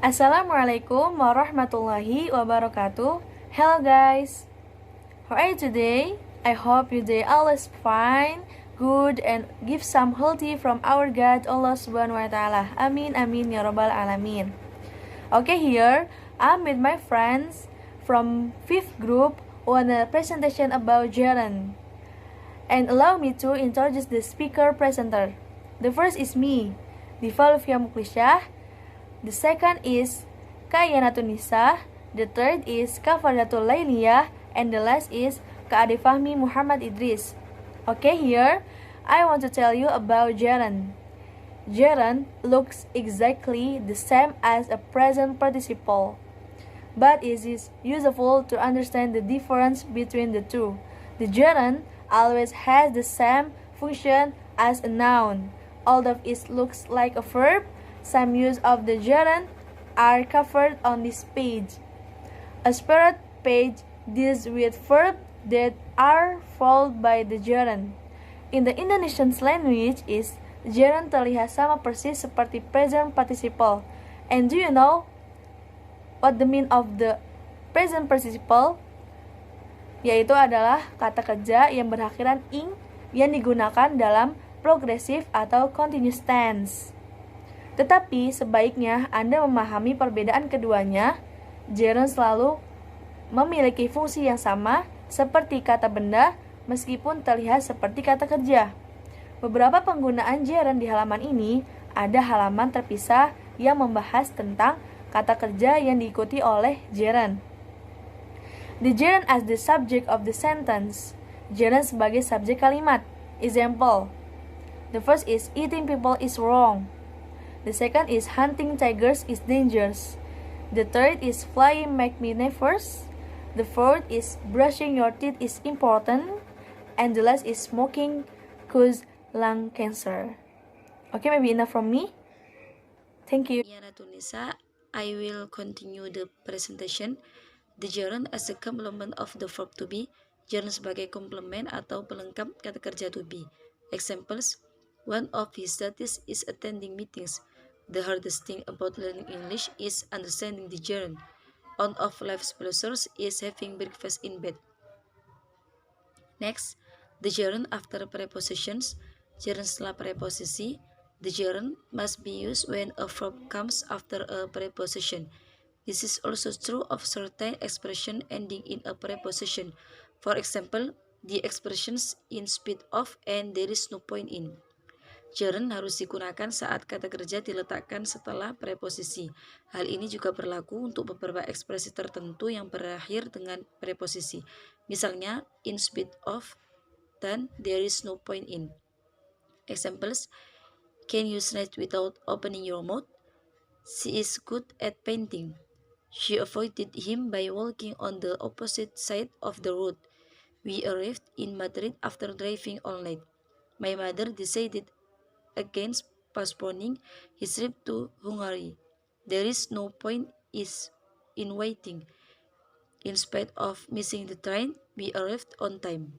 Assalamualaikum warahmatullahi wabarakatuh. Hello guys, how are you today? I hope your day always fine, good, and give some healthy from our God Allah Subhanahu wa Ta'ala. Amin amin ya rabbal alamin. Okay, here I'm with my friends from 5th group on a presentation about Jaren. And allow me to introduce the speaker presenter. The first is me, Divalvia Muklisyah. The second is Kayanatun Nisa. The third is Kafaratul Lailiyah. And the last is Ade Fahmi Muhammad Idris. Okay, here I want to tell you about Jaren. Jaren looks exactly the same as a present participle, but it is useful to understand the difference between the two. The gerund always has the same function as a noun, although it looks like a verb. Some use of the gerund are covered on this page. A separate page deals with verbs that are followed by the gerund. In the Indonesian language, gerund terlihat sama persis seperti present participle. And do you know what the mean of the present participle? Yaitu adalah kata kerja yang berakhiran ing yang digunakan dalam progressive atau continuous tense. Tetapi sebaiknya Anda memahami perbedaan keduanya. Gerund selalu memiliki fungsi yang sama seperti kata benda meskipun terlihat seperti kata kerja. Beberapa penggunaan gerund di halaman ini ada halaman terpisah yang membahas tentang kata kerja yang diikuti oleh gerund. The gerund as the subject of the sentence. Gerund sebagai subjek kalimat. Example. The first is eating people is wrong. The second is hunting tigers is dangerous. The third is flying make me nervous. The fourth is brushing your teeth is important. And the last is smoking cause lung cancer. Okay, maybe enough from me. Thank you. Tunisa, I will continue the presentation. The gerund as a complement of the verb to be. Gerund sebagai komplement atau pelengkap kata kerja to be. Examples: one of his duties is attending meetings. The hardest thing about learning English is understanding the gerund. One of life's pleasures is having breakfast in bed. Next, the gerund after prepositions. Gerund setelah preposisi. The gerund must be used when a verb comes after a preposition. This is also true of certain expression ending in a preposition. For example, the expressions in spite of and there is no point in. Gerund harus digunakan saat kata kerja diletakkan setelah preposisi. Hal ini juga berlaku untuk beberapa ekspresi tertentu yang berakhir dengan preposisi. Misalnya, in spite of dan there is no point in. Examples: can you snatch without opening your mouth? She is good at painting. She avoided him by walking on the opposite side of the road. We arrived in Madrid after driving all night. My mother decided against postponing his trip to Hungary. There is no point in waiting. In spite of missing the train, we arrived on time.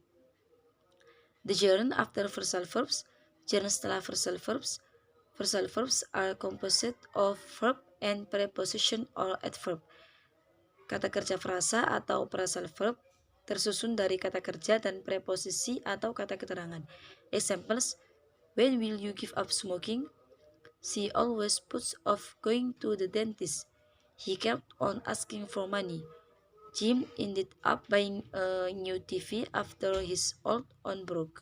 The gerund after phrasal verbs. Gerund setelah phrasal verbs. Phrasal verbs are composed of verb and preposition or adverb. Kata kerja frasa atau phrasal verb tersusun dari kata kerja dan preposisi atau kata keterangan. Examples: when will you give up smoking? She always puts off going to the dentist. He kept on asking for money. Jim ended up buying a new TV after his old one broke.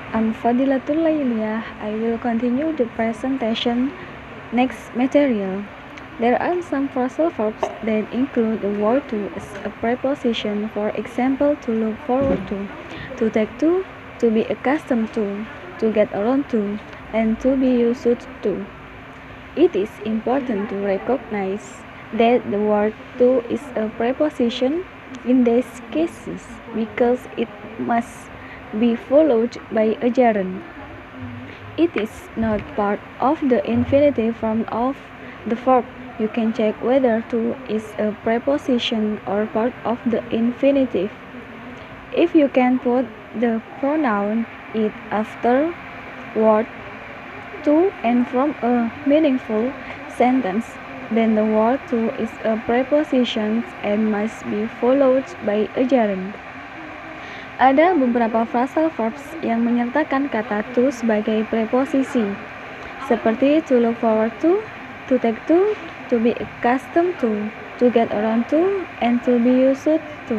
I'm Fadilatul Lailiyah. I will continue the presentation. Next material. There are some phrasal verbs that include the word to as a preposition. For example, to look forward to take to be accustomed to get around to, and to be used to. It is important to recognize that the word to is a preposition in these cases because it must be followed by a gerund. It is not part of the infinitive form of the verb. You can check whether to is a preposition or part of the infinitive. If you can put the pronoun it after word to and from a meaningful sentence, then the word to is a preposition and must be followed by a gerund. Ada beberapa phrasal verbs yang menyertakan kata to sebagai preposisi, seperti to look forward to take to be accustomed to get around to, and to be used to.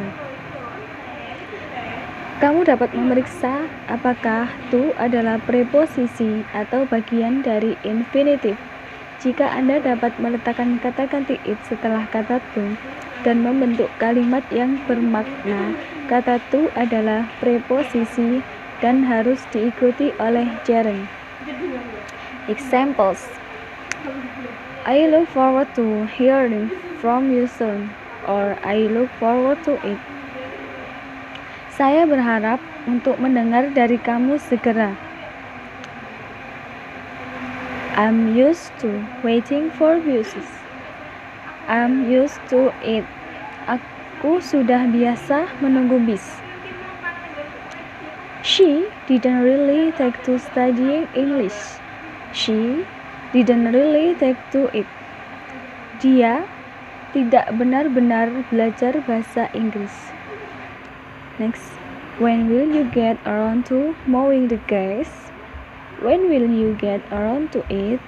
Kamu dapat memeriksa apakah to adalah preposisi atau bagian dari infinitif. Jika Anda dapat meletakkan kata ganti it setelah kata to dan membentuk kalimat yang bermakna, kata to adalah preposisi dan harus diikuti oleh gerund. Examples: I look forward to hearing from you soon, or I look forward to it. Saya berharap untuk mendengar dari kamu segera. I'm used to waiting for buses. I'm used to it. Aku sudah biasa menunggu bis. She didn't really take to studying English. She didn't really take to it. Dia tidak benar-benar belajar bahasa Inggris. Next, when will you get around to mowing the grass? When will you get around to it?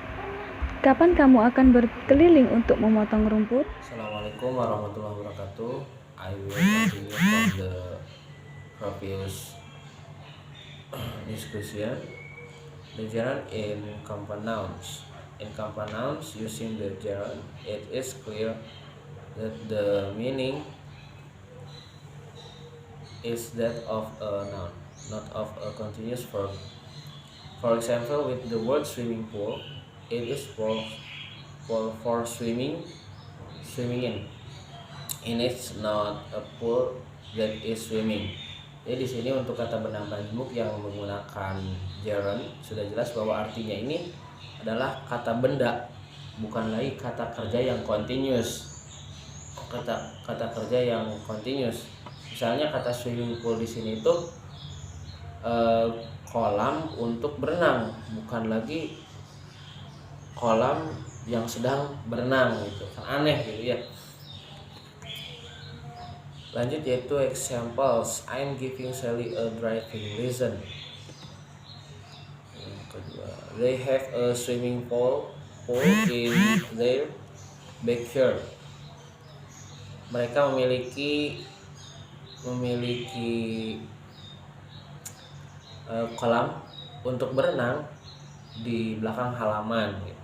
Kapan kamu akan berkeliling untuk memotong rumput? Assalamualaikum warahmatullahi wabarakatuh. I will continue from the previous discussion. The gerund in compound nouns. In compound nouns, using the gerund, it is clear that the meaning is that of a noun, not of a continuous verb. For example, with the word swimming pool, it is for swimming in. And it's not a pool that is swimming. Jadi di sini untuk kata benda majmuk yang menggunakan gerund sudah jelas bahwa artinya ini adalah kata benda, bukan lagi kata kerja yang continuous. Kata kerja yang continuous. Misalnya kata swimming pool di sini itu kolam untuk berenang, bukan lagi kolam yang sedang berenang gitu. Kan aneh gitu ya. Lanjut yaitu examples. I'm giving Sally a driving lesson. Yang kedua, they have a swimming pool in their backyard. Mereka memiliki kolam untuk berenang di belakang halaman gitu.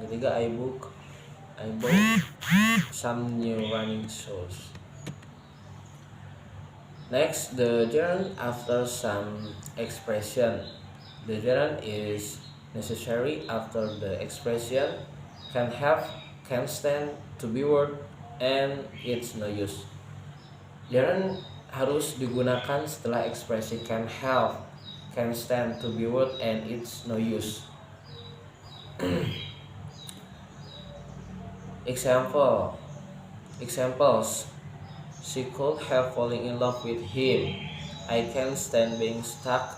Ketiga, I bought some new running shoes. Next, the gerund after some expression. The gerund is necessary after the expression, can have, can stand, to be word, and it's no use. Gerund harus digunakan setelah ekspresi can have, can stand, to be word, and it's no use. Examples. She could have fallen in love with him. I can't stand being stuck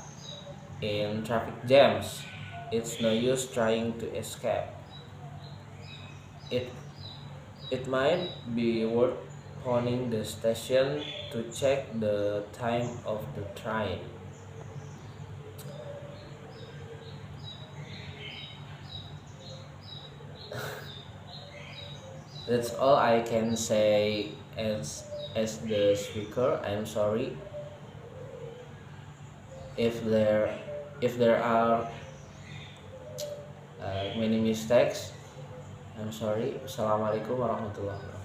in traffic jams. It's no use trying to escape. It might be worth phoning the station to check the time of the train. That's all I can say as the speaker. I'm sorry if there are many mistakes. I'm sorry. Assalamualaikum warahmatullahi wabarakatuh.